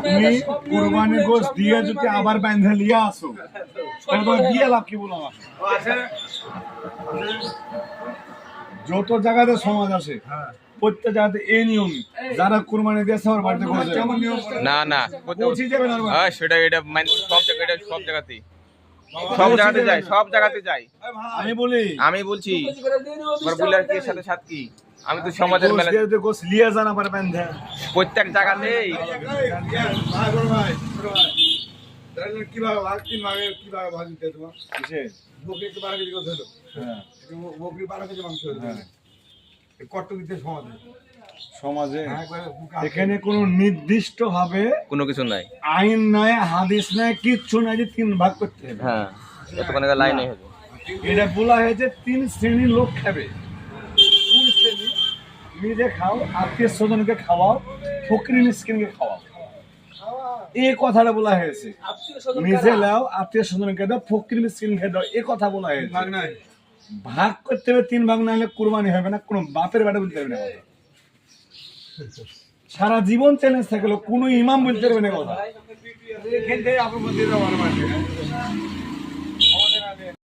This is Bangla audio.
তুমি কুরবানি গোশ দিয়ে যদি আবার বাঁধে লিয়ে আসো তাহলে তোমার দিয়ে লাভ কি বলো আমার? যত জায়গাতে সমাজ আছে প্রত্যেক জায়গাতে এই নিয়ম, যারা কুরবানি দিয়েছে আমার বাড়িতে করছে না না পৌঁছে যাবে না সেটা এটা সব জায়গাতেই যায়, সব জায়গাতে যায়। আমি বলছি আমার বুলার কি সাথে সাথ কি, আমি তো সমাজের মেলা গোশ লিয়ে যান আবার বাঁধে প্রত্যেক জায়গাতেই। কিভাবে কিভাবে ভাজি দিতে তোমার বকরি একটু 12 কেজি করে হলো, হ্যাঁ বকরি 12 কেজি মাংস হলো, কত দিতে সমাজে সমাজে এখানে কোনো নির্দিষ্ট ভাবে কোনো কিছু নাই, আইন নাই, হাদিস নাই, কিচ্ছু নাই যে 3 ভাগ করতে হবে। হ্যাঁ এতক্ষণ লাইন নেই হবে। এটা বলা হয়েছে 3 শ্রেণীর লোক খাবে। কোন শ্রেণী? নিজে খাও, আত্মীয় স্বজনকে খাওয়াও, ফকির মিসকিনকে খাওয়াও, এই কথাটা বলা হয়েছে। নিজে লাও, আত্মীয় স্বজনকে দাও, ফকির মিসকিনকে দাও, এই কথা বলা হয়েছে। ভাগ নাই, ভাগ করতে হবে 3 ভাগ, না হলে কুরবানি হবে না। কোনো বাপের বাড়ি বলতে পারবে না কথা। সারা জীবন চ্যালেঞ্জ থাকলো, কোনো ইমাম বলতে পারবে না কথা। এখান থেকে আপনার মধ্যে